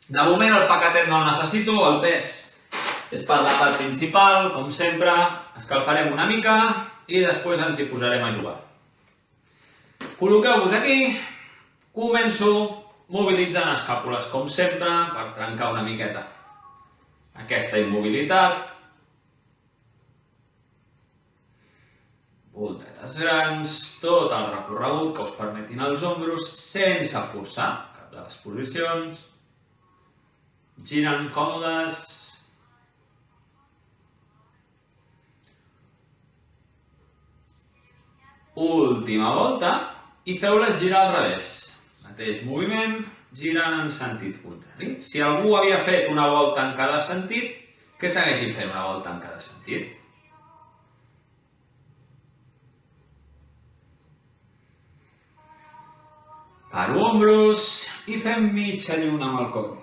De moment el paquetet no el necessito, el pes és per la part principal, com sempre, escalfarem una mica i després ens hi posarem a jugar. Col·loqueu-vos aquí, començo mobilitzant escàpules, com sempre, per trencar una miqueta aquesta immobilitat. Voltetes grans, tot el recorregut que us permetin els ombros sense forçar cap de les posicions. Giren còmodes. Última volta i feu-les girar al revés. Mateix moviment, giren en sentit contrari. Si algú havia fet una volta en cada sentit, que segueixi fent una volta en cada sentit. Paro ombros i fem mitja lluna amb el coll.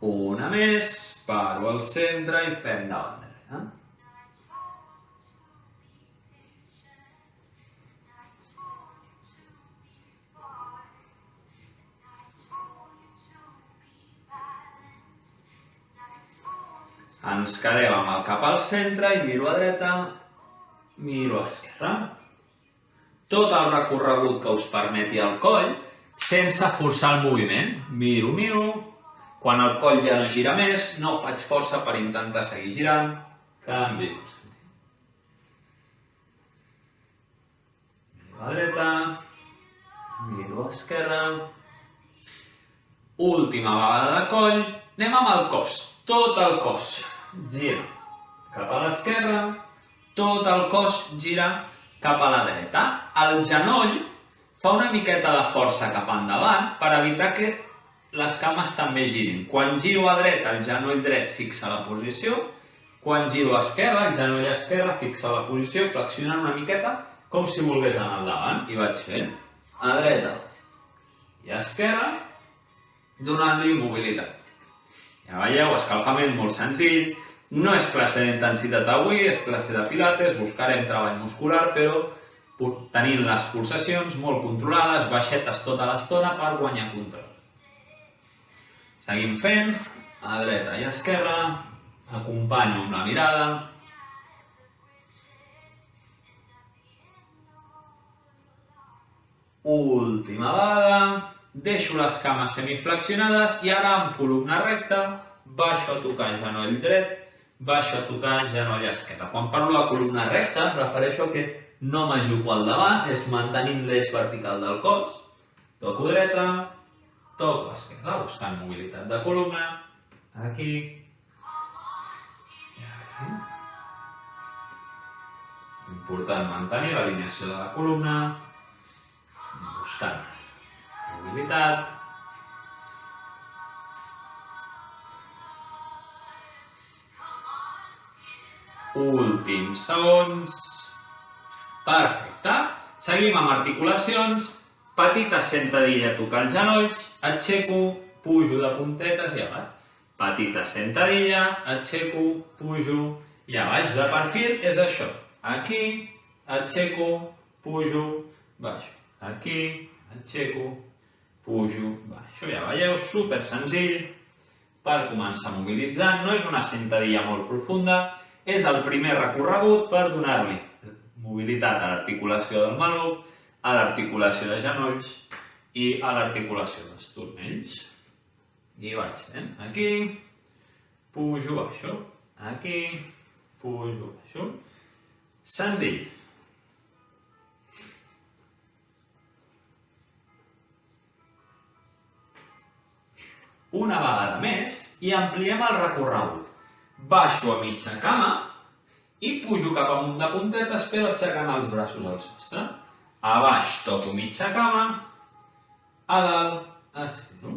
Una més, paro al centre i fem davant darrere. Ens quedem amb el cap al centre i miro a dreta, miro a esquerra. Tot el recorregut que us permeti el coll, sense forçar el moviment. Miro, miro. Quan el coll ja no gira més, no faig força per intentar seguir girant. Canvio. Miro a dreta, miro a esquerra. Última vegada de coll, anem amb el cos, tot el cos. Gira cap a l'esquerra, tot el cos gira cap a la dreta. El genoll fa una miqueta de força cap endavant per evitar que les cames també girin. Quan giro a dreta, el genoll dret fixa la posició. Quan giro a esquerra, el genoll esquerre fixa la posició, flexionant una miqueta com si volgués anar endavant. I vaig fent a dreta i a esquerra, donant-li mobilitat. Ja veieu, escalfament molt senzill. No és classe d'intensitat avui, és classe de pilates. Buscarem treball muscular, però tenint les pulsacions molt controlades, baixetes tota l'estona per guanyar control. Seguim fent, a dreta i a esquerra, acompanyo amb la mirada. Última vegada, deixo les cames semiflexionades i ara amb columna recta baixo a tocar genoll dret, baixo a tocar genoll esquerre. Quan parlo de columna recta em refereixo a que no m'ajupo al davant, és mantenint l'eix vertical del cos. Toco dreta, toco esquerra, buscant mobilitat de columna, aquí i aquí. Important mantenir l'alineació de la columna, buscant mobilitat. Últims segons. Perfecte. Seguim amb articulacions. Petita sentadilla a tocar els genolls, aixeco, pujo de puntetes i avall. Petita sentadilla, aixeco, pujo i avall. De perfil és això. Aquí, aixeco, pujo, baixo. Aquí, aixeco, pujo, baixo. Ja veieu, super senzill per començar mobilitzant. No és una sentadilla molt profunda, és el primer recorregut per donar-li mobilitat a l'articulació del maluc, a l'articulació de genolls i a l'articulació dels turmells. I vaig fent aquí, pujo, baixo, aquí, pujo, baixo. Senzill. Una vegada més i ampliem el recorregut. Baixo a mitja cama i pujo cap amunt de puntetes però aixecant els braços al sostre. A baix toco mitja cama, a dalt estiro.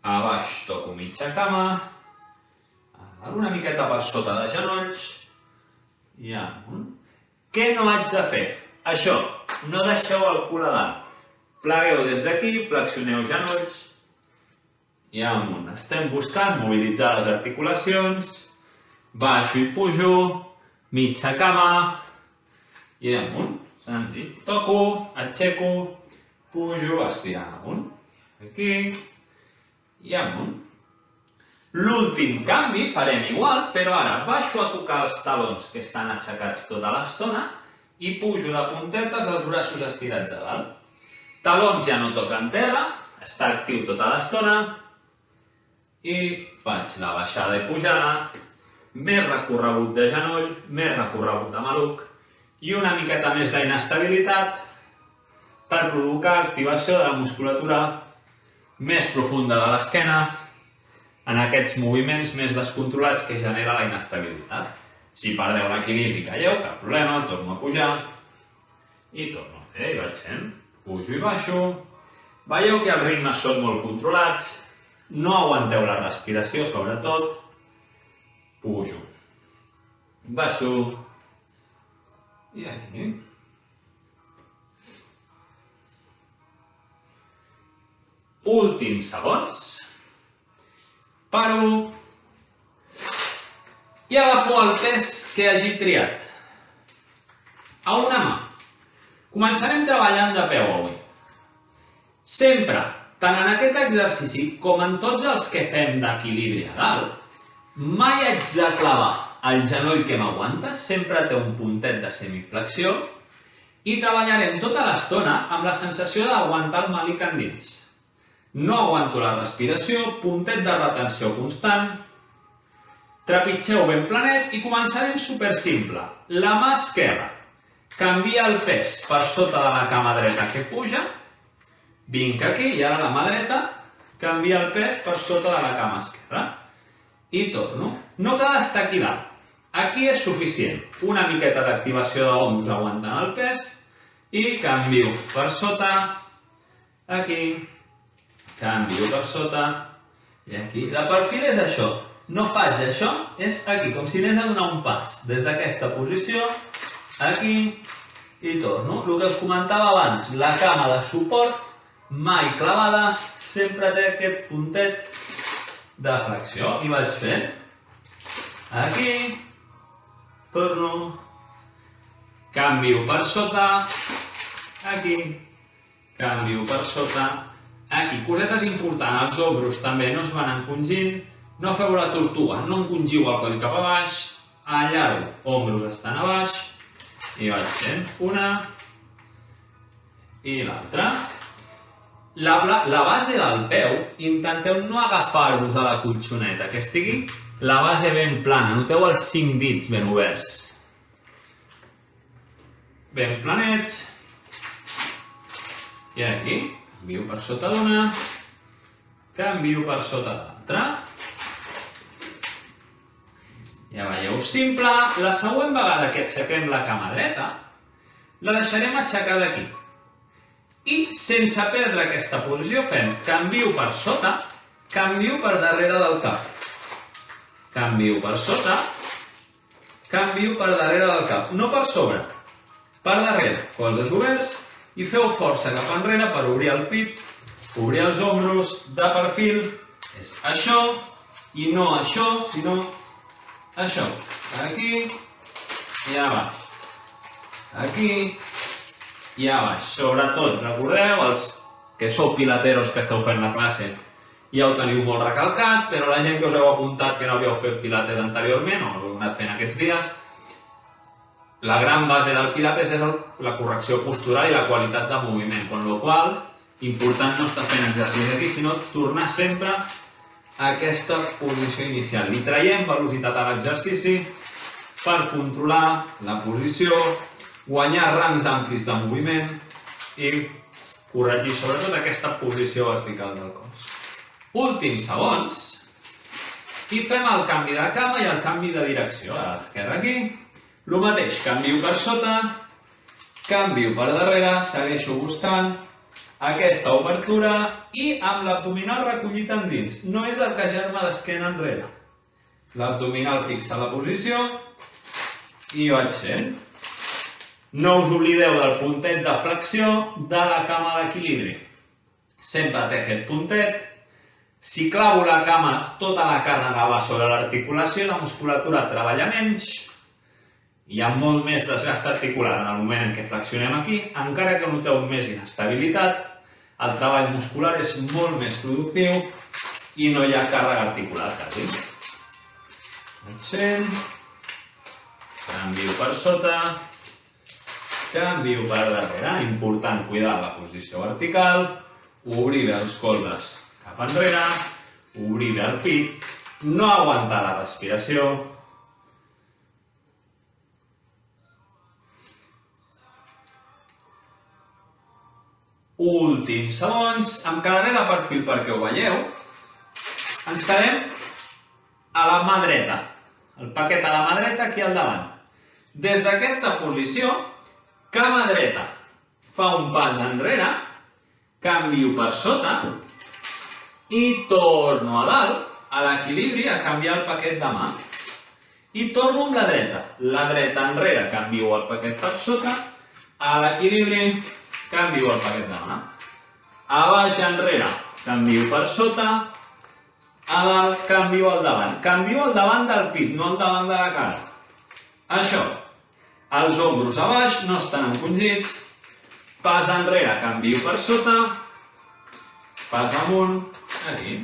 A baix toco mitja cama, a dalt una miqueta per sota de genolls i amunt. Què no haig de fer? Això, no deixeu el cul a dalt. Plegueu des d'aquí, flexioneu genolls i amunt. Estem buscant mobilitzar les articulacions, baixo i pujo, mitja cama i amunt. Senzill. Toco, aixeco, pujo, estirant amunt. Aquí i amunt. L'últim canvi farem igual, però ara baixo a tocar els talons que estan aixecats tota l'estona i pujo de puntetes els braços estirats a dalt. Talons ja no toquen terra, està actiu tota l'estona i faig la baixada i pujada, més recorregut de genoll, més recorregut de maluc i una miqueta més d'inestabilitat per provocar activació de la musculatura més profunda de l'esquena en aquests moviments més descontrolats que genera la inestabilitat. Si perdeu l'equilibri i calleu, cap problema, torno a pujar i torno a fer, i vaig fent. Pujo i baixo. Veieu que els ritmes són molt controlats, no aguanteu la respiració, sobretot. Pujo. Baixo. I aquí. Últims segons. Paro i agafo el pes que hagi triat. A una mà. Començarem treballant de peu avui. Sempre, tant en aquest exercici com en tots els que fem d'equilibri a dalt, mai haig de clavar el genoll que m'aguanta, sempre té un puntet de semiflexió, i treballarem tota l'estona amb la sensació d'aguantar el màlic endins. No aguanto la respiració, puntet de retenció constant, trepitgeu ben planet i començarem supersimple. La mà esquerra canvia el pes per sota de la cama dreta que puja, vinc aquí i ara la mà dreta canvia el pes per sota de la cama esquerra i torno. No cal estar aquí dalt. Aquí és suficient. Una miqueta d'activació d'ombros aguantant el pes i canvio per sota, aquí, canvio per sota i aquí. De perfil és això. No faig això, és aquí, com si anés a donar un pas. Des d'aquesta posició, aquí i torno. El que us comentava abans, la cama de suport, mai clavada, sempre té aquest puntet de flexió. I vaig fent. Aquí, torno, canvio per sota, aquí, canvio per sota, aquí. Cosetes importants, els ombros també no es van encongint, no feu la tortuga, no encongiu el coll cap a baix, allargo, ombros estan a baix, i vaig fent una i l'altra. La base del peu, intenteu no agafar-vos a la cotxoneta, que estigui la base ben plana, noteu els 5 dits ben oberts. Ben planets. I aquí, canvio per sota d'una, canvio per sota d'altra. Ja veieu, simple. La següent vegada que aixequem la cama dreta, la deixarem aixecar d'aquí. I sense perdre aquesta posició fem canvio per sota, canvio per darrere del cap. Canvio per sota, canvio per darrere del cap. No per sobre, per darrere. Colzes oberts i feu força cap enrere per obrir el pit, obrir els ombros de perfil. És això i no això, sinó això. Aquí i a baix. Aquí i a baix. Sobretot, recordeu, els que sou pilateros que esteu fent la classe, ja ho teniu molt recalcat, però la gent que us heu apuntat que no havíeu fet pilates anteriorment o ho heu anat fent aquests dies, la gran base del pilates és la correcció postural i la qualitat de moviment, amb la qual cosa, important no estar fent exercici aquí, sinó tornar sempre a aquesta posició inicial. Li traiem velocitat a l'exercici per controlar la posició, guanyar rangs amplis de moviment i corregir sobretot aquesta posició vertical del cos. Últims segons i fem el canvi de cama i el canvi de direcció. A l'esquerra aquí, el mateix, canvio per sota, canvio per darrere, segueixo buscant aquesta obertura i amb l'abdominal recollit endins. No és el que germa d'esquena enrere. L'abdominal fixa la posició i vaig fent. No us oblideu del puntet de flexió de la cama d'equilibri. Sempre té aquest puntet, Si clavo la cama, tota la càrrega va sobre l'articulació i la musculatura treballa menys. Hi ha molt més desgast articular en el moment en què flexionem aquí, encara que noteu més inestabilitat, el treball muscular és molt més productiu i no hi ha càrrega articular quasi. Així. Canvio per sota, canvio per darrere. Important cuidar la posició vertical, obrir bé els colzes cap enrere, obrir bé el pit, no aguantar la respiració. Últims segons, em quedaré de perfil perquè ho veieu. Ens quedem a la mà dreta, el paquet a la mà dreta aquí al davant. Des d'aquesta posició, cama dreta, fa un pas enrere, canvio per sota i torno a dalt, a l'equilibri, a canviar el paquet de mà. I torno amb la dreta enrere, canvio el paquet per sota, a l'equilibri, canvio el paquet de mà. A baix enrere, canvio per sota, a dalt, canvio al davant. Canvio al davant del pit, no al davant de la cara. Això. Els ombros a baix no estan encongits. Pas enrere, canvio per sota. Pas amunt, aquí.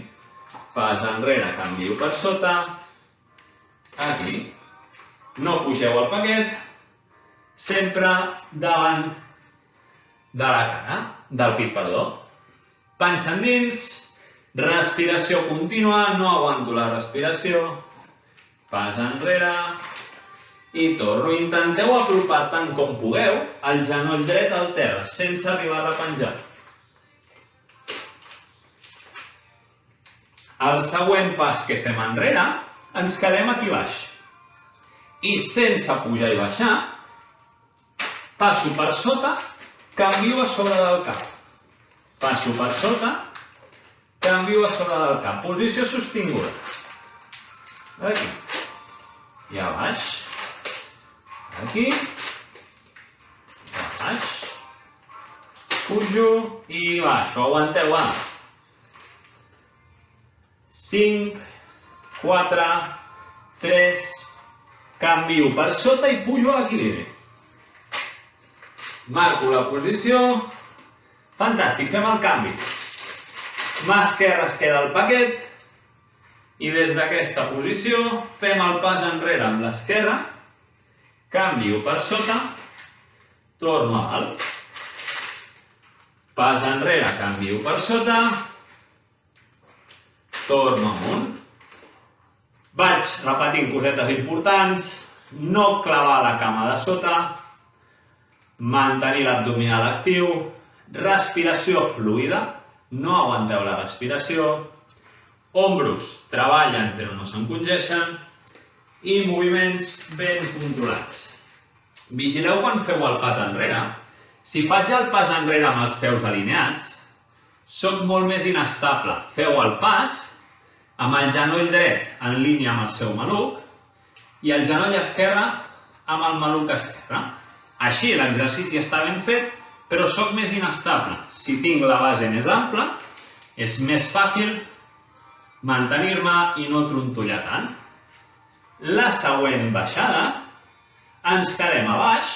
Pas enrere, canvio per sota. Aquí. No pugeu el paquet. Sempre davant de la cara, del pit, perdó. Panxa endins. Respiració contínua, no aguanto la respiració. Pas enrere. I torno. Intenteu apropar tant com pugueu el genoll dret al terra, sense arribar a repenjar. El següent pas que fem enrere, ens quedem aquí baix. I sense pujar i baixar, passo per sota, canvio a sobre del cap. Passo per sota, canvio a sobre del cap. Posició sostinguda. Aquí. I a baix. Aquí. I a baix. Pujo i baixo. Aguanteu, va. 5, 4, 3, canvio per sota i pujo a l'equilibri. Marco la posició. Fantàstic, fem el canvi. Mà esquerra es queda el paquet i des d'aquesta posició fem el pas enrere amb l'esquerra, canvio per sota, torno a dalt. Pas enrere, canvio per sota, torno amunt. Vaig repetint cosetes importants, no clavar la cama de sota, mantenir l'abdominal actiu, respiració fluida, no aguanteu la respiració, ombros treballen però no s'encongeixen i moviments ben controlats. Vigileu quan feu el pas enrere. Si faig el pas enrere amb els peus alineats, soc molt més inestable. Feu el pas amb el genoll dret en línia amb el seu maluc i el genoll esquerre amb el maluc esquerre. Així l'exercici està ben fet, però soc més inestable. Si tinc la base més ampla, és més fàcil mantenir-me i no trontollar tant. La següent baixada, ens quedem a baix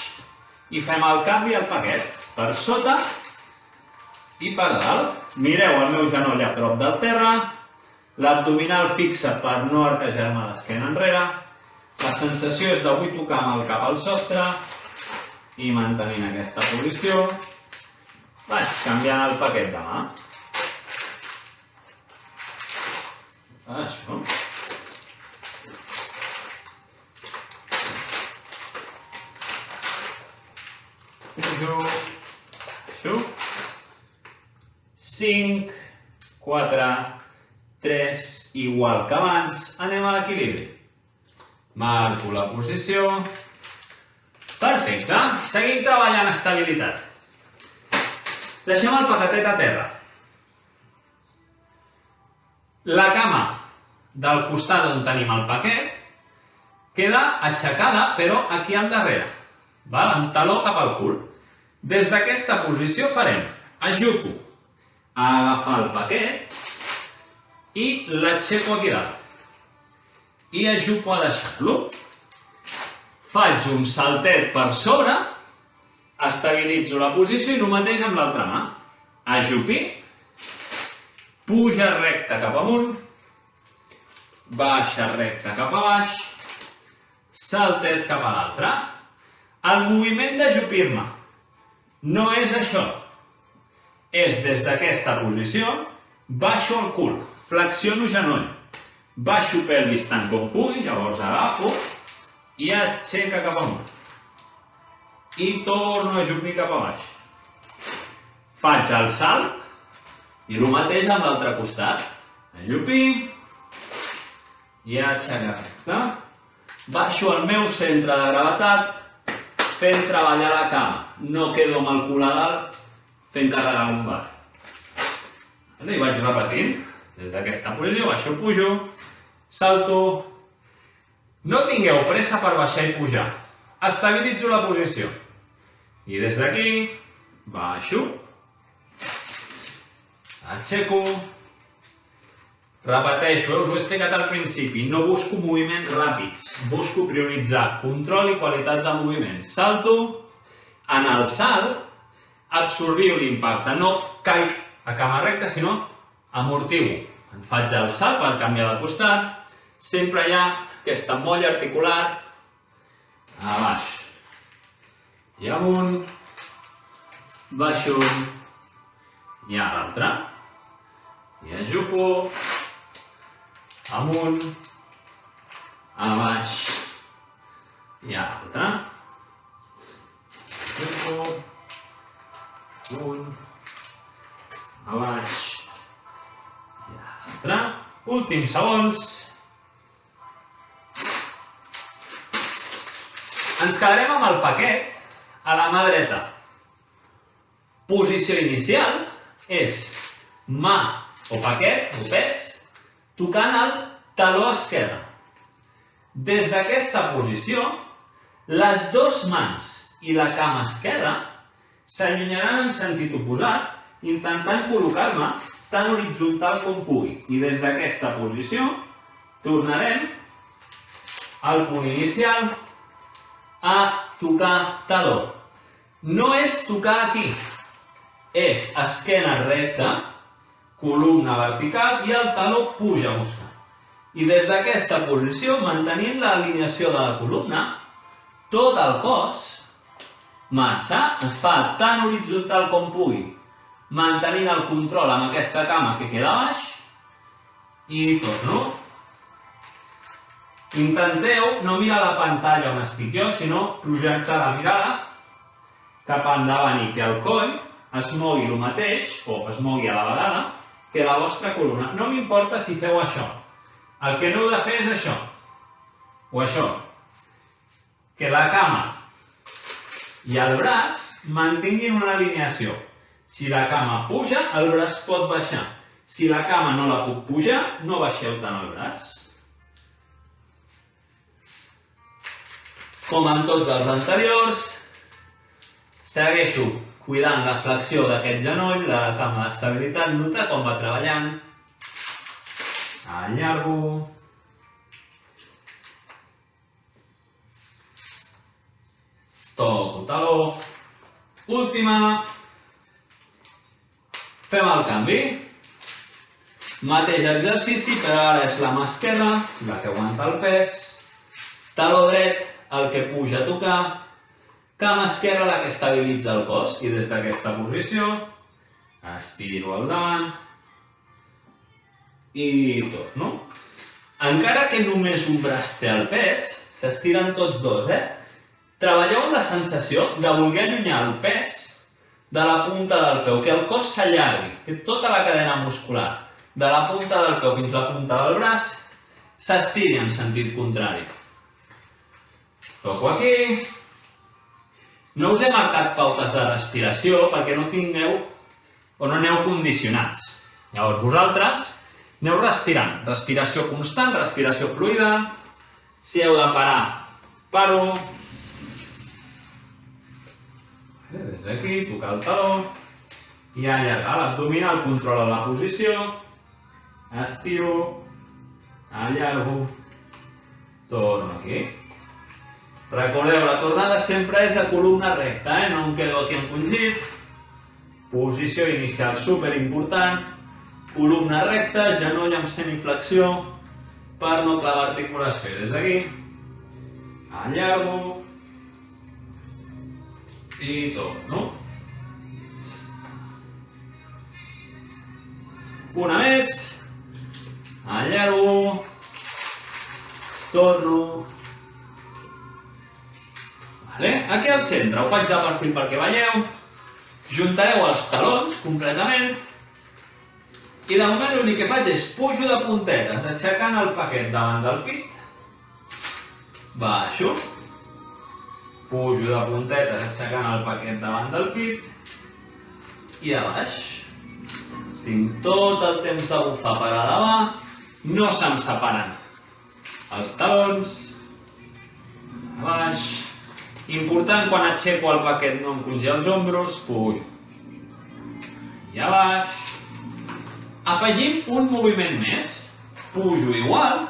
i fem el canvi al paquet. Per sota i per dalt. Mireu el meu genoll a prop del terra, l'abdominal fixa per no arquejar-me l'esquena enrere. La sensació és d'avui tocar amb el cap al sostre i mantenint aquesta posició vaig canviant el paquet de mà. Això. Això. 5, 4, 3, igual que abans, anem a l'equilibri. Marco la posició. Perfecte. Seguim treballant estabilitat. Deixem el paquetet a terra. La cama del costat on tenim el paquet queda aixecada, però aquí al darrere, amb taló cap al cul. Des d'aquesta posició farem ajuco a agafar el paquet, i l'aixeco aquí dalt. I ajupo a deixar-lo. Faig un saltet per sobre, estabilitzo la posició i el mateix amb l'altra mà. Ajupi, puja recte cap amunt, baixa recte cap a baix, saltet cap a l'altre. El moviment d'ajupir-me no és això. És des d'aquesta posició, baixo el cul, flexiono genoll, baixo pelvis tant com pugui, llavors agafo i aixeca cap amunt. I torno a ajupir cap a baix. Faig el salt i el mateix amb l'altre costat. Ajupir i aixecar recte. Baixo el meu centre de gravetat fent treballar la cama. No quedo amb el cul a dalt fent carregar la lumbar. I vaig repetint. Des d'aquesta posició baixo, pujo, salto. No tingueu pressa per baixar i pujar. Estabilitzo la posició. I des d'aquí, baixo, aixeco, repeteixo, us ho he explicat al principi, no busco moviments ràpids, busco prioritzar control i qualitat de moviment. Salto, en el salt, absorbiu l'impacte, no caic a cama recta, sinó amortiu. En faig el salt per canviar de costat, sempre hi ha aquesta molla articular a baix i amunt, baixo i a l'altre i ajupo, amunt, a baix i a l'altre, ajupo, amunt, a baix i a l'altre. Últims segons. Ens quedarem amb el paquet a la mà dreta. Posició inicial és mà o paquet o pes tocant el taló esquerre. Des d'aquesta posició, les dues mans i la cama esquerra s'allunyaran en sentit oposat, intentant col·locar-me tan horitzontal com pugui. I des d'aquesta posició tornarem al punt inicial a tocar taló. No és tocar aquí, és esquena recta, columna vertical i el taló puja a buscar. I des d'aquesta posició, mantenint l'alineació de la columna, tot el cos marxa, es fa tan horitzontal com pugui, mantenint el control amb aquesta cama que queda baix i torno. Intenteu no mirar la pantalla on estic jo, sinó projectar la mirada cap endavant i que el coll es mogui el mateix, o es mogui a la vegada, que la vostra columna. No m'importa si feu això. El que no heu de fer és això, o això. Que la cama i el braç mantinguin una alineació. Si la cama puja, el braç pot baixar. Si la cama no la puc pujar, no baixeu tant el braç. Com amb tots els anteriors, segueixo cuidant la flexió d'aquest genoll, de la cama d'estabilitat, nota com va treballant. Allargo. Toco taló. Última. Fem el canvi. Mateix exercici, però ara és la mà esquerra, la que aguanta el pes. Taló dret, el que puja a tocar, cama esquerra la que estabilitza el cos i des d'aquesta posició estiro al davant i torno. Encara que només un braç té el pes, s'estiren tots dos, Treballeu amb la sensació de voler allunyar el pes de la punta del peu, que el cos s'allargui, que tota la cadena muscular de la punta del peu fins a la punta del braç s'estiri en sentit contrari. Toco aquí. No us he marcat pautes de respiració perquè no tingueu o no aneu condicionats. Llavors vosaltres aneu respirant. Respiració constant, respiració fluida. Si heu de parar, paro. Des d'aquí, tocar el taló. I allargar l'abdominal, controla la posició. estiro, allargo, torno aquí. Recordeu, la tornada sempre és a columna recta, no em quedo aquí encongit. Posició inicial superimportant, columna recta, genoll amb semiflexió per no clavar articulació. Des d'aquí, allargo i torno. Una més, allargo, torno. Aquí al centre ho faig de perfil perquè veieu. Juntareu els talons completament i de moment l'únic que faig és pujo de puntetes, aixecant el paquet davant del pit, baixo, pujo de puntetes, aixecant el paquet davant del pit i a baix. Tinc tot el temps de bufar per elevar, no se'm separen els talons, a baix. Important, quan aixeco el paquet no encongir els ombros, pujo i a baix. Afegim un moviment més, pujo igual,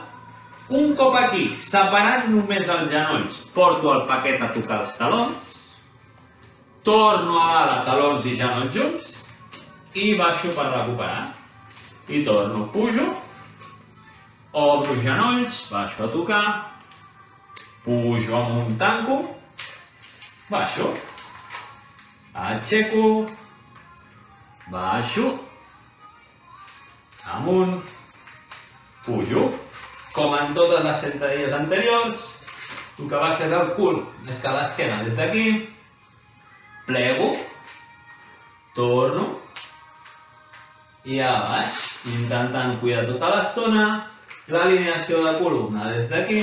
un cop aquí, separant només els genolls, porto el paquet a tocar els talons, torno a dalt, talons i genolls junts, i baixo per recuperar. I torno, pujo, obro genolls, baixo a tocar, pujo amunt, tanco, baixo, aixeco, baixo, amunt, pujo. Com en totes les sentadilles anteriors, tu que baixes el cul més que l'esquena des d'aquí, plego, torno i a baix, intentant cuidar tota l'estona l'alineació de columna des d'aquí,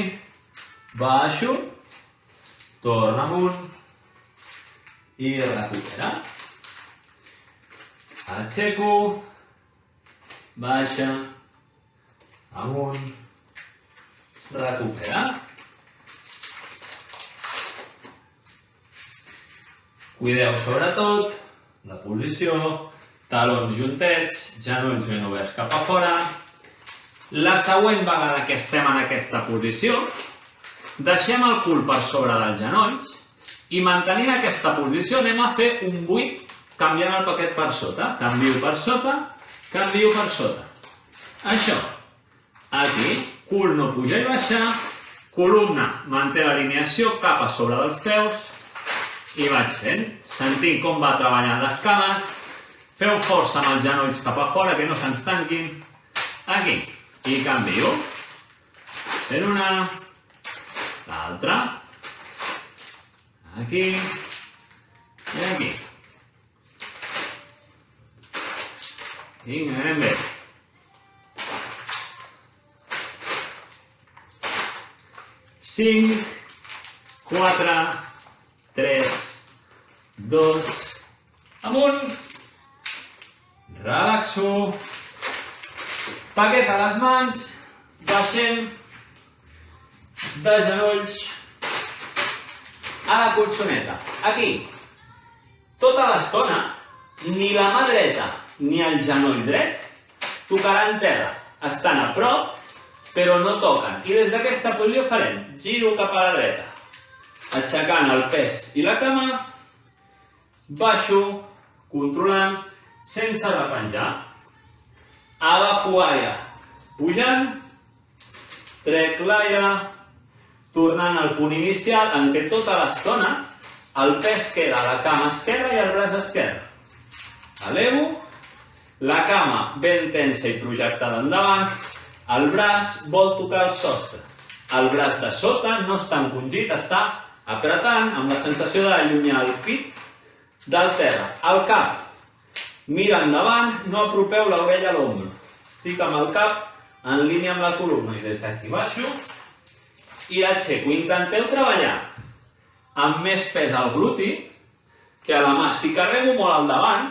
baixo, torna amunt i recupera. Aixeco, baixa, amunt, recupera. Cuideu sobretot la posició, talons juntets, genolls ben oberts cap a fora. La següent vegada que estem en aquesta posició, deixem el cul per sobre dels genolls i mantenint aquesta posició anem a fer un buit canviant el paquet per sota. Canvio per sota, canvio per sota. Això. Aquí, cul no puja i baixa, columna manté l'alineació cap a sobre dels peus i vaig fent. Sentint com va treballant les cames, feu força amb els genolls cap a fora que no se'ns tanquin. Aquí. I canvio. Fent una, l'altra, aquí i aquí. Vinga, anem bé. Cinc, 4, 3, 2, amunt. Relaxo. Paquet a les mans, baixem de genolls a la colxoneta. Aquí. Tota l'estona, ni la mà dreta ni el genoll dret tocaran terra. Estan a prop, però no toquen. I des d'aquesta posició farem giro cap a la dreta, aixecant el pes i la cama, baixo, controlant, sense repenjar. Agafo aire, pujant, trec l'aire, tornant al punt inicial en què tota l'estona el pes queda a la cama esquerra i al braç esquerre. Elevo, la cama ben tensa i projectada endavant, el braç vol tocar el sostre. El braç de sota no està encongit, està apretant amb la sensació d'allunyar el pit del terra. El cap mira endavant, no apropeu l'orella a l'ombro. Estic amb el cap en línia amb la columna i des d'aquí baixo i l'aixeco. Intenteu treballar amb més pes al gluti que a la mà. Si carrego molt al davant,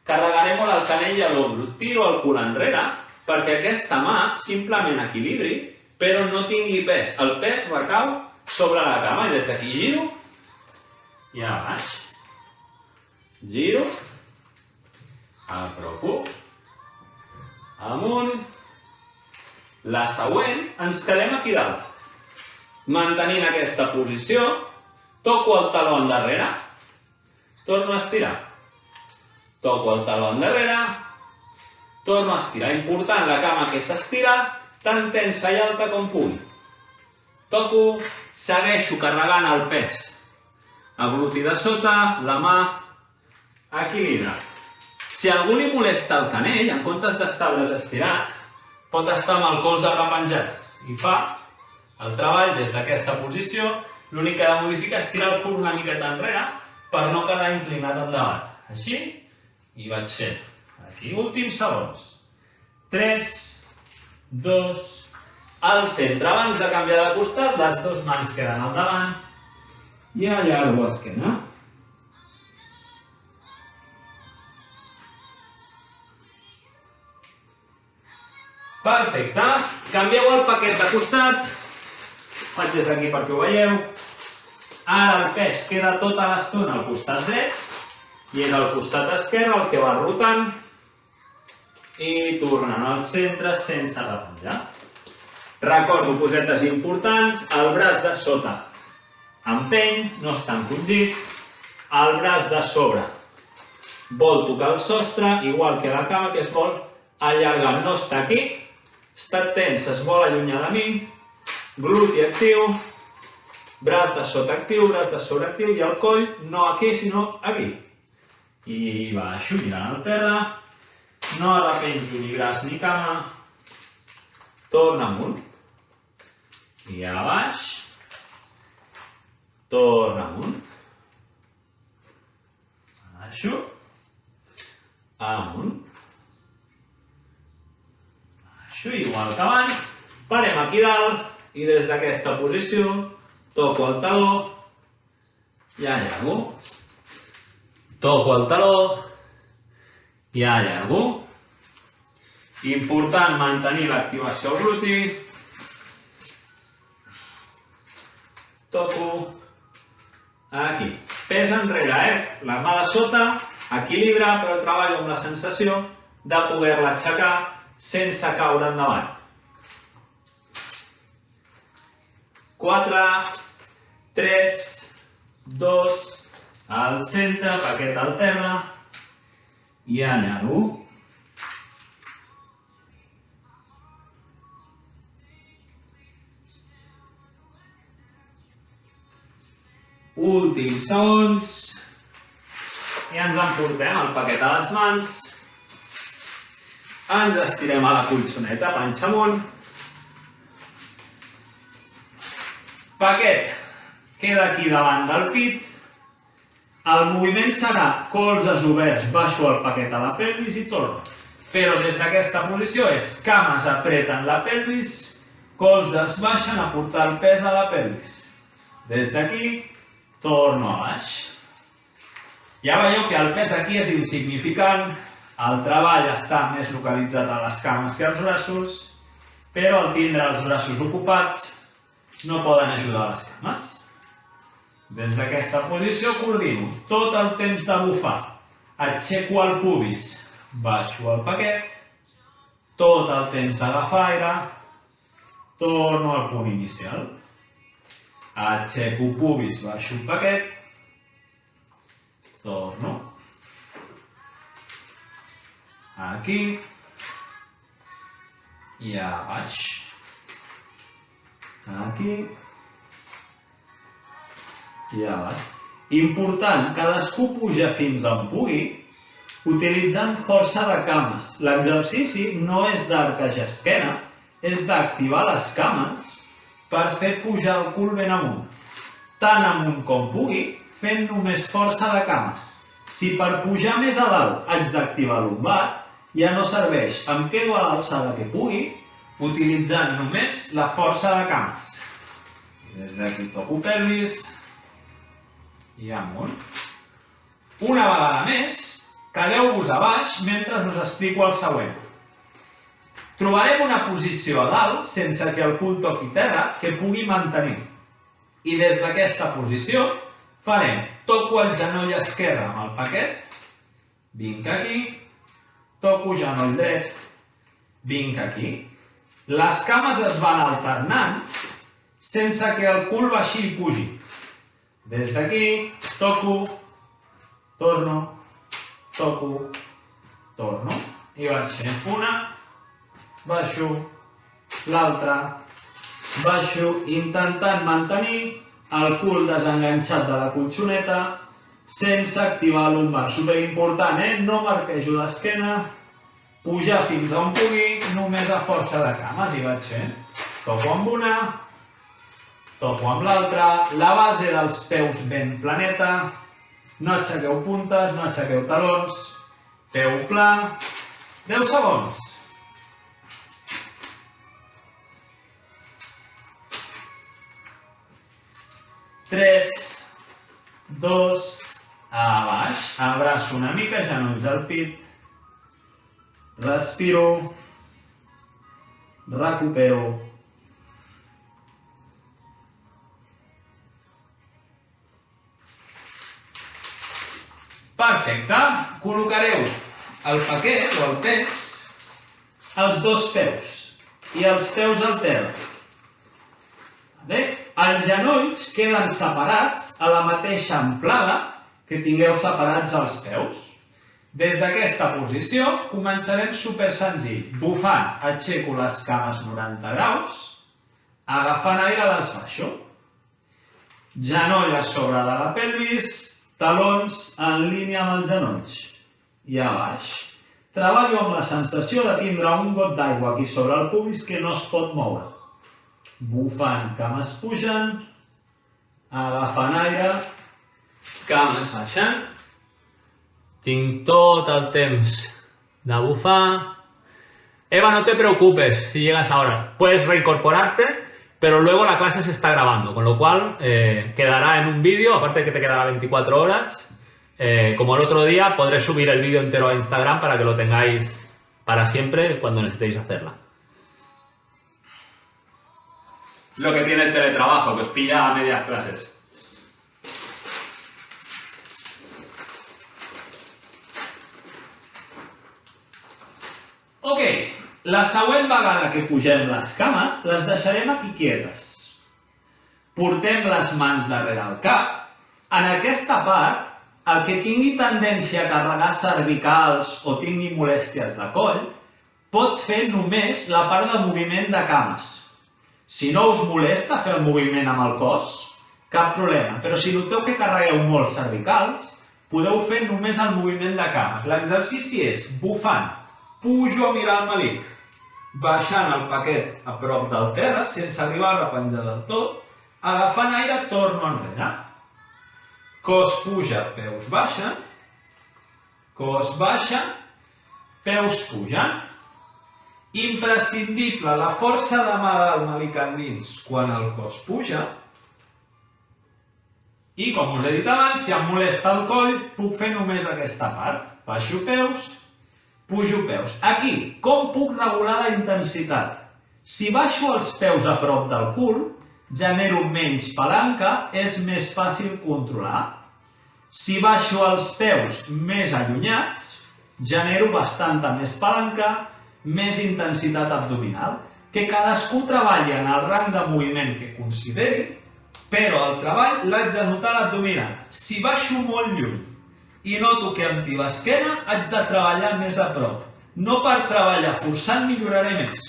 carregaré molt el canell i l'ombro. Tiro el cul enrere perquè aquesta mà simplement equilibri, però no tingui pes. El pes recau sobre la cama i des d'aquí giro i a baix. Giro, apropo, amunt, La següent, ens quedem aquí dalt. Mantenint aquesta posició, toco el taló endarrere, torno a estirar. Toco el taló endarrere, torno a estirar. Important, la cama que s'estira, tan tensa i alta com pugui. Toco, segueixo carregant el pes. El gluti de sota, la mà, equilibra. Si a algú li molesta el canell, en comptes d'estaure's estirat, pot estar amb el colze repenjat i fa el treball des d'aquesta posició. L'únic que ha de modificar és tirar el cul una miqueta enrere per no quedar inclinat endavant. Així, i vaig fent. Aquí, últims segons. 3, 2, al centre. Abans de canviar de costat, les dues mans queden al davant i allargo esquena. Perfecte. Canvieu el paquet de costat. Faig des d'aquí perquè ho veieu. Ara el pes queda tota l'estona al costat dret i és el costat esquerre el que va rotant i tornant al centre sense repenjar. Recordo cosetes importants, el braç de sota empeny, no està encongit, el braç de sobre vol tocar el sostre, igual que la cama que es vol allargar, no està aquí, està tens, es vol allunyar de mi, gluti actiu, braç de sota actiu, braç de sobre actiu i el coll no aquí sinó aquí. I baixo mirant al terra, no arrepenjo ni braç ni cama, torna amunt, i a baix, torna amunt, baixo, amunt, baixo, igual que abans, parem aquí dalt i des d'aquesta posició toco el taló i allargo, toco el taló i allargo. Important mantenir l'activació al gluti. Toco aquí. Pes enrere, la mà de sota, equilibra, però treballo amb la sensació de poder-la aixecar sense caure endavant. 4, 3, 2, al centre, paquet al terra i allargo. Últims segons i ens emportem el paquet a les mans, ens estirem a la colxoneta, panxa amunt, paquet queda aquí davant del pit, el moviment serà colzes oberts, baixo el paquet a la pelvis i torno, però des d'aquesta posició és cames apreten la pelvis, colzes baixen a portar el pes a la pelvis, des d'aquí torno a baix. Ja veieu que el pes aquí és insignificant, el treball està més localitzat a les cames que als braços, però al tindre els braços ocupats no poden ajudar les cames. Des d'aquesta posició coordino tot el temps de bufar, aixeco el pubis, baixo el paquet, tot el temps d'agafar aire, torno al punt inicial. Aixeco pubis, baixo el paquet, torno, aquí i a baix, aquí i a baix. Important, cadascú puja fins on pugui utilitzant força de cames. L'exercici no és d'arquejar esquena, és d'activar les cames per fer pujar el cul ben amunt. Tant amunt com pugui, fent només força de cames. Si per pujar més a dalt haig d'activar lumbar, ja no serveix. Em quedo a l'alçada que pugui, utilitzant només la força de cames. Des d'aquí toco pelvis i amunt. Una vegada més, quedeu-vos a baix mentre us explico el següent. Trobarem una posició a dalt, sense que el cul toqui terra, que pugui mantenir. I des d'aquesta posició farem, toco el genoll esquerre amb el paquet, vinc aquí, toco genoll dret, vinc aquí, Les cames es van alternant sense que el cul baixi i pugi. Des d'aquí, toco, torno, toco, torno. I vaig fent una, baixo, l'altra, baixo, intentant mantenir el cul desenganxat de la colxoneta sense activar lumbar. Superimportant, no marquejo d'esquena, pujar fins on pugui, només a força de cames. I vaig fent. Toco amb una, toco amb l'altra, la base dels peus ben planeta, no aixequeu puntes, no aixequeu talons, peu pla, 10 segons. 3, 2, a baix, abraço una mica, genolls al pit, respiro, recupero, perfecte, col·locareu el paquet o el pes als dos peus i els peus al terra. Els genolls queden separats a la mateixa amplada que tingueu separats els peus. Des d'aquesta posició començarem super senzill. Bufant, aixeco les cames 90 graus, agafant aire les baixo. Genoll a sobre de la pelvis, talons en línia amb els genolls. I a baix. Treballo amb la sensació de tindre un got d'aigua aquí sobre el pubis que no es pot moure. Bufant, cames pugen, agafant aire, cames baixant. Tinc tot el temps de bufar. Eva, no te preocupes si llegas ahora. Puedes reincorporarte, pero luego la clase se está grabando, con lo cual quedará en un vídeo, aparte de que te quedará 24 horas. Como el otro día, podré subir el vídeo entero a Instagram para que lo tengáis para siempre cuando necesitéis hacerla. Lo que tiene el teletrabajo, que os pilla a medias clases. Ok, la següent vegada que pugem les cames, les deixarem aquí quietes. Portem les mans darrere el cap. En aquesta part, el que tingui tendència a carregar cervicals o tingui molèsties de coll, pot fer només la part de moviment de cames. Si no us molesta fer el moviment amb el cos, cap problema. Però si noteu que carregueu molt cervicals, podeu fer només el moviment de cames. L'exercici és bufant, pujo a mirar el melic, baixant el paquet a prop del terra, sense arribar a repenjar del tot, agafant aire, torno enrere. Cos puja, peus baixen, cos baixa, peus pugen. Imprescindible la força de mà del melic endins quan el cos puja. I com us he dit abans, si em molesta el coll, puc fer només aquesta part. Baixo peus, pujo peus. Aquí, com puc regular la intensitat? Si baixo els peus a prop del cul, genero menys palanca, és més fàcil controlar. Si baixo els peus més allunyats, genero bastanta més palanca, més intensitat abdominal, que cadascú treballi en el rang de moviment que consideri, però el treball l'haig de notar a l'abdominal. Si baixo molt lluny i noto que em tira l'esquena, haig de treballar més a prop. No per treballar forçant milloraré més.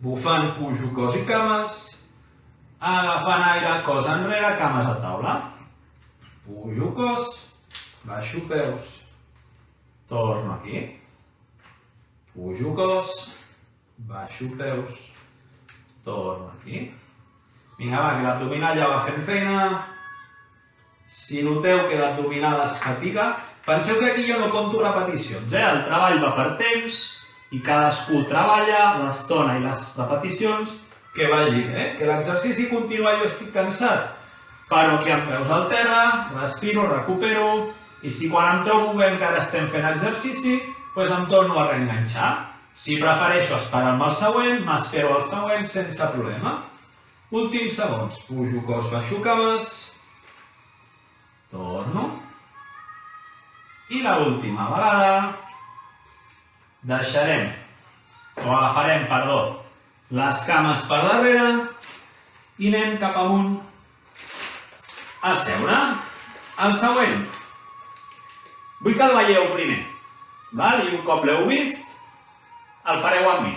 Bufant, pujo cos i cames, agafant aire, cos enrere, cames a taula. Pujo cos, baixo peus, torno aquí. Pujo cos, baixo peus, torno aquí. Vinga, va, que l'abdominal ja va fent feina. Si noteu que l'abdominal es fatiga, penseu que aquí jo no conto repeticions, el treball va per temps i cadascú treballa l'estona i les repeticions que vagi bé, que l'exercici continua, jo estic cansat, paro aquí amb peus al terra, respiro, recupero, i si quan em trobo bé encara estem fent exercici, doncs em torno a reenganxar. Si prefereixo esperar-me el següent, m'espero el següent sense problema. Últims segons, pujo cos, baixo cames, torno, i l'última vegada deixarem, o agafarem, perdó, les cames per darrere i anem cap amunt a seure. El següent. Vull que el veieu primer, i un cop l'heu vist, el fareu amb mi.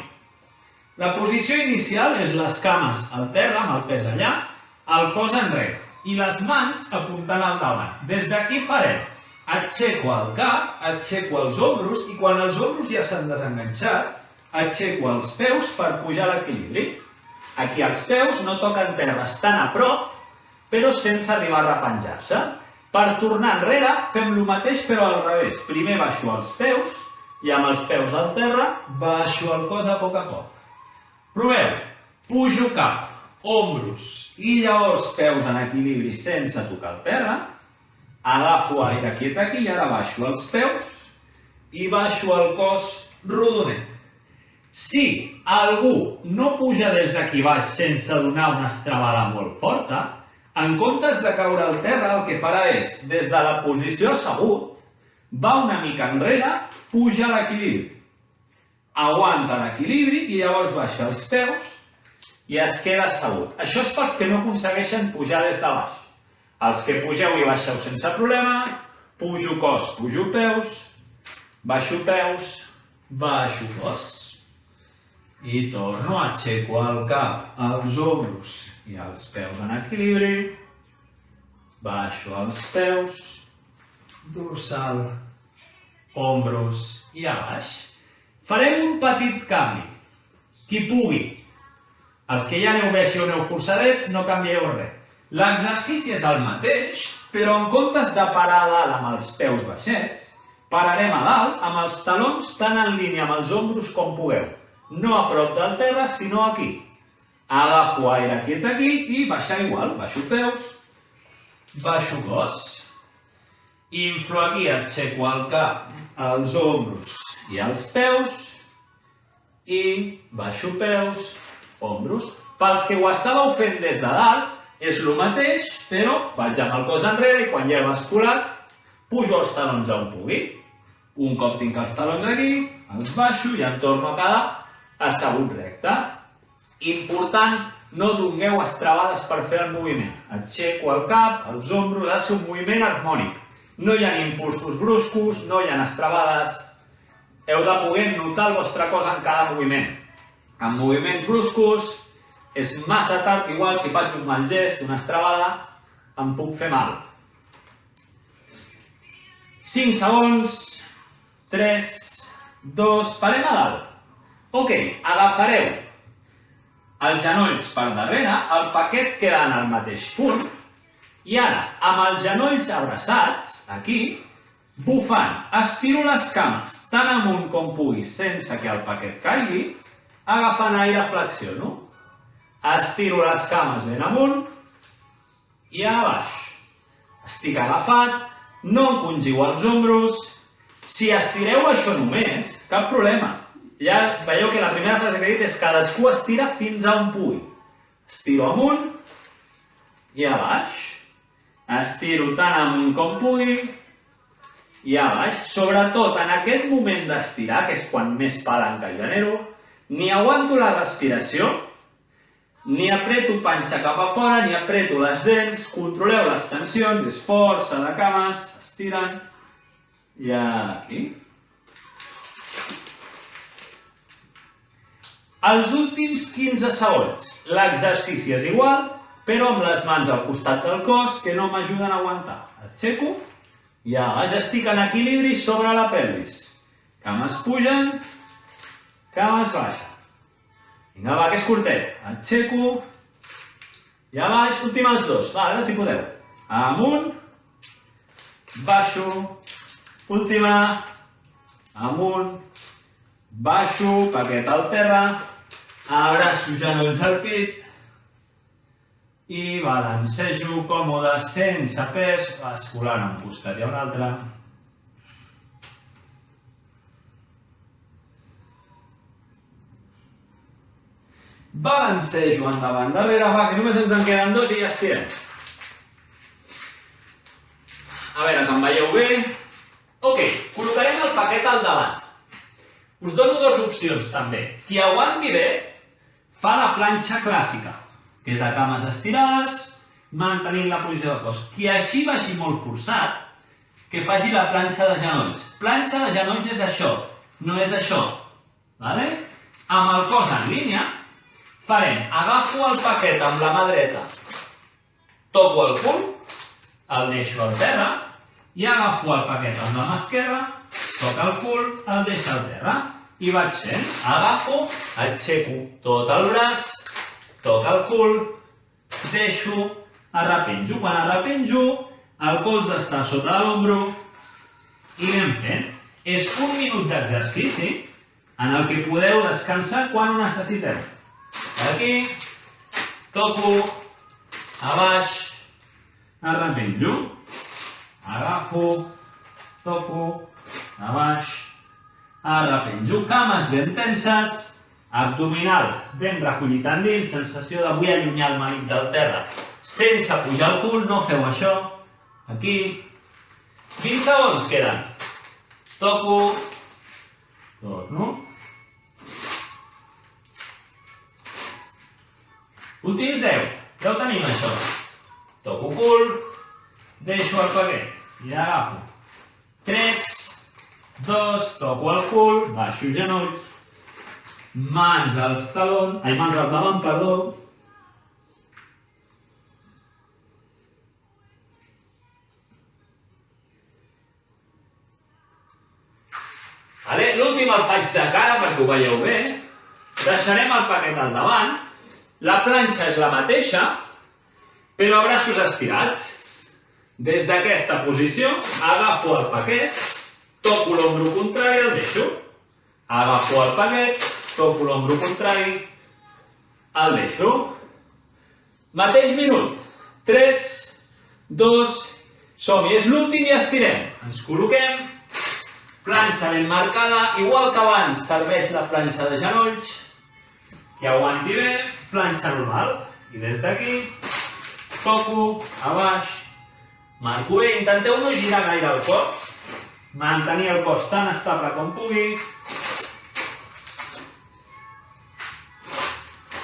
La posició inicial és les cames al terra, amb el pes allà, el cos enrere i les mans apuntant al davant. Des d'aquí farem, aixeco el cap, aixeco els ombros i quan els ombros ja s'han desenganxat, aixeco els peus per pujar l'equilibri. Aquí els peus no toquen terra, estan a prop, però sense arribar a repenjar-se. Per tornar enrere fem el mateix però al revés. Primer baixo els peus i amb els peus al terra baixo el cos a poc. Proveu. Pujo cap, ombros i llavors peus en equilibri sense tocar el terra. Agafo aire quiet aquí i ara baixo els peus i baixo el cos rodonet. Si algú no puja des d'aquí baix sense donar una estrabada molt forta, en comptes de caure al terra, el que farà és, des de la posició assegut, va una mica enrere, puja l'equilibri. Aguanta l'equilibri i llavors baixa els peus i es queda assegut. Això és pels que no aconsegueixen pujar des de baix. Els que pugeu i baixeu sense problema, pujo cos, pujo peus, baixo cos. I torno, aixeco el cap, els ombros i els peus en equilibri, baixo els peus, dorsal, ombros i a baix. Farem un petit canvi, qui pugui. Els que ja aneu bé si aneu forçadets no canvieu res. L'exercici és el mateix, però en comptes de parar a dalt amb els peus baixets, pararem a dalt amb els talons tan en línia amb els ombros com pugueu. No a prop del terra, sinó aquí. Agafo aire quiet aquí i baixar igual. Baixo peus, baixo cos. Inflo aquí, aixeco el cap, els ombros i els peus. I baixo peus, ombros. Pels que ho estàveu fent des de dalt, és el mateix, però vaig amb el cos enrere i quan ja he basculat, pujo els talons on pugui. Un cop tinc els talons aquí, els baixo i em torno a quedar assegut recte. Important, no dongueu estrabades per fer el moviment. Aixeco el cap, els ombros, ha de ser un moviment harmònic. No hi ha impulsos bruscos, no hi ha estrabades. Heu de poder notar el vostre cos en cada moviment. En moviments bruscos és massa tard, igual si faig un mal gest, una estrabada, em puc fer mal. 5 segons, 3, 2, parem a dalt. Ok, agafareu els genolls per darrere, el paquet queda en el mateix punt i ara, amb els genolls abraçats, aquí, bufant, estiro les cames tan amunt com pugui sense que el paquet caigui, agafant aire flexiono. Estiro les cames ben amunt i a baix. Estic agafat, no encongiu els ombros. Si estireu això només, cap problema. Ja veieu que la primera frase que he dit és cadascú estira fins a on pugui. Estiro amunt i a baix. Estiro tant amunt com pugui i a baix. Sobretot en aquest moment d'estirar, que és quan més palanca genero, ni aguanto la respiració, ni apreto panxa cap a fora, ni apreto les dents, controleu les tensions, és força de cames, estiren i aquí. Els últims 15 segons. L'exercici és igual, però amb les mans al costat del cos que no m'ajuden a aguantar. Aixeco i a baix estic en equilibri sobre la pelvis. Cames pugen, cames baixen. Vinga, va, que és curtet. Aixeco i a baix, últimes 2. Va, ara si podeu. Amunt, baixo, última, amunt, baixo, paquet al terra, abraço genolls al pit i balancejo còmode, sense pes, basculant un costat i un altre. Balancejo endavant, darrere, va, que només ens en queden 2 i ja estirem. A veure, que em veieu bé. Ok, col·locarem el paquet al davant. Us dono 2 opcions també. Qui aguanti bé, fa la planxa clàssica, que és a cames estirades, mantenint la posició del cos. Qui així vagi molt forçat, que faci la planxa de genolls. Planxa de genolls és això, no és això. Vale? Amb el cos en línia, farem, agafo el paquet amb la mà dreta, toco el cul, el deixo al terra, i agafo el paquet amb la mà esquerra, toco el cul, el deixo al terra, i vaig fent, agafo, aixeco tot el braç, toco el cul, deixo, arrepenjo. Quan arrepenjo, el colze està sota l'ombro i anem fent. És un minut d'exercici en el que podeu descansar quan ho necessiteu. Aquí, toco, a baix, arrepenjo, agafo, toco, a baix, arrepenjo, cames ben tenses, abdominal ben recollit endins, sensació de vull allunyar el melic del terra sense pujar el cul, no feu això. Aquí, 20 segons queden. Toco, torno. Últims 10, ja ho tenim això. Toco cul, deixo el paquet i agafo. 3, 2, toco el cul, baixo genolls, mans als talons, mans al davant, perdó. L'últim el faig de cara perquè ho veieu bé. Deixarem el paquet al davant. La planxa és la mateixa, però a braços estirats. Des d'aquesta posició agafo el paquet, toco l'ombro contrari i el deixo. Agafo el paquet, toco l'ombro contrari, el deixo. Mateix minut. 3, 2, som-hi. És l'últim i estirem. Ens col·loquem. Planxa ben marcada, igual que abans serveix la planxa de genolls. Que aguanti bé, planxa normal. I des d'aquí, toco, a baix, marco bé. Intenteu no girar gaire el cos. Mantenir el cos tan estable com pugui.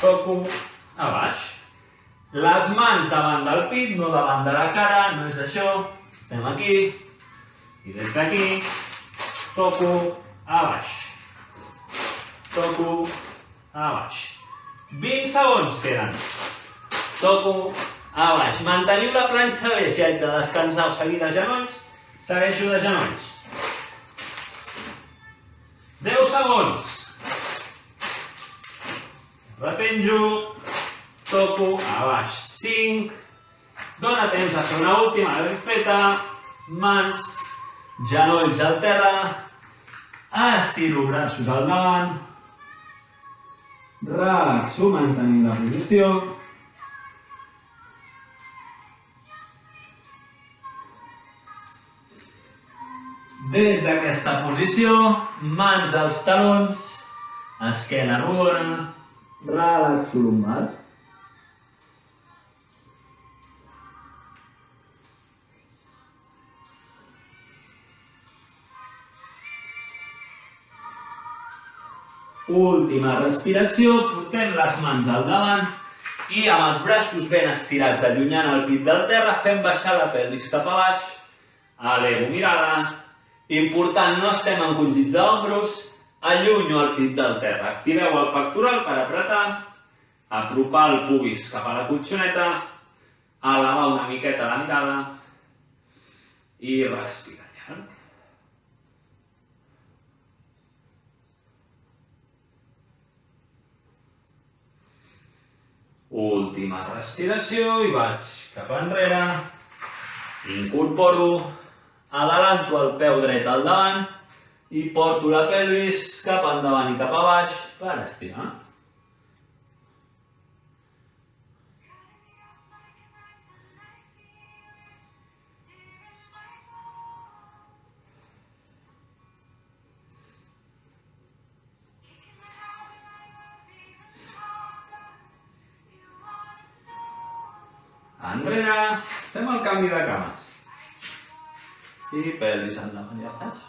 Toco, a baix. Les mans davant del pit, no davant de la cara, no és això. Estem aquí. I des d'aquí, toco, a baix. Toco, a baix. 20 segons queden. Toco, a baix. Manteniu la planxa bé. Si haig de descansar o seguir de genolls, segueixo de genolls. 10 segons. Repenjo, toco, a baix. 5. Dóna temps a fer una última ben feta. Mans, genolls al terra. Estiro braços al davant. Relaxo, mantenint la posició. Des d'aquesta posició, mans als talons, esquena rodona, relaxo lumbar. Última respiració, portem les mans al davant i amb els braços ben estirats allunyant el pit del terra fem baixar la pelvis cap a baix. Elevo mirada. Important, no estem encongits d'ombros. Allunyo el pit del terra. Activeu el pectoral per apretar. Apropar el pubis cap a la cotxoneta. Elevar una miqueta la mirada. I respirar llarg. Última respiració i vaig cap enrere. Incorporo, adelanto el peu dret al davant i porto la pelvis cap endavant i cap a baix per estirar. Enrere, fem el canvi de cames. I pelvis endavant i a baix.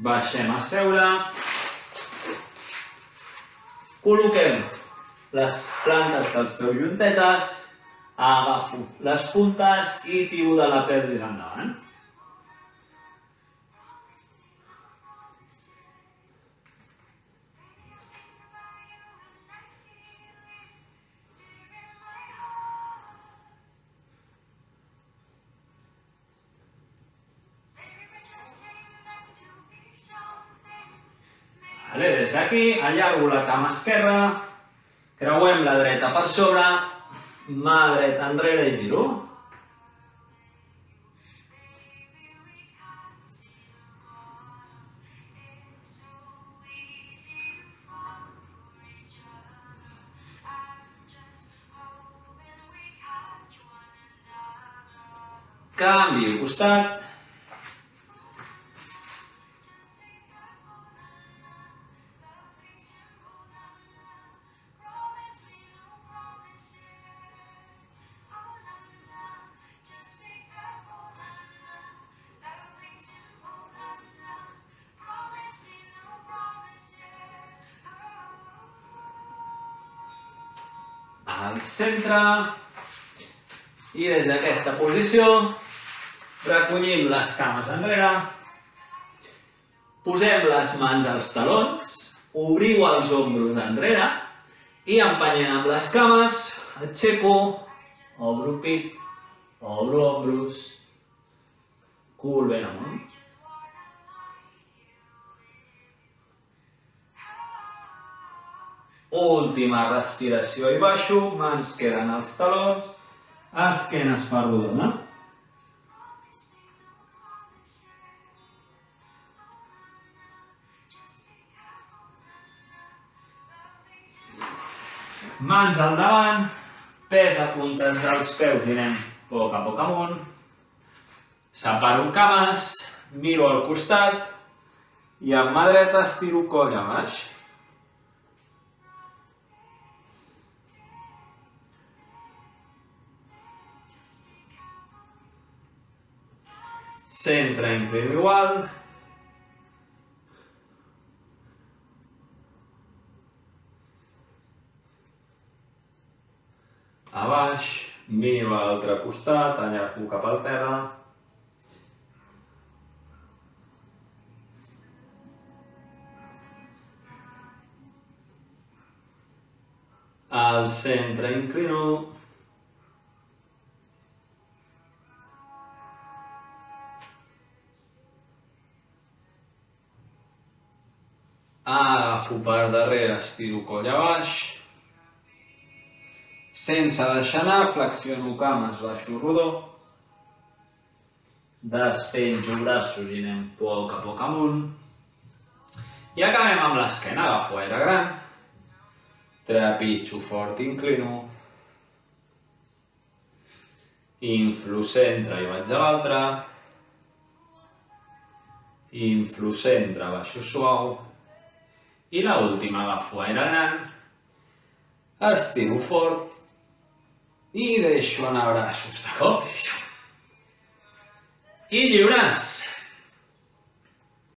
Baixem a seure. Col·loquem les plantes dels peus juntetes. Agafo les puntes i tiro de la pelvis endavant. Des d'aquí allargo la cama esquerra, creuem la dreta per sobre, mà dreta enrere i giro. Canvi de costat. Al centre, i des d'aquesta posició recollim les cames enrere, posem les mans als talons, obriu els ombros enrere i empenyent amb les cames, aixeco, obro pit, obro ombros, cul ben amunt. Última respiració i baixo, mans queden als talons, esquena es fa rodona. Mans al davant, pes a puntes dels peus i anem a poc amunt. Separo cames, miro al costat i amb mà dreta estiro coll a baix. Centre inclino igual. A baix, miro a l'altre costat, allargo cap al terra. Al centre inclino. Agafo per darrere, estiro coll a baix. Sense deixar anar, flexiono cames, baixo rodó. Despenjo braços i anem a poc amunt. I acabem amb l'esquena, agafo aire gran. Trepitjo fort, inclino. Inflo centre i vaig a l'altre. Inflo centre, baixo suau. I l'última, agafo aire gran, estiro fort i deixo anar braços de cop. I lliures!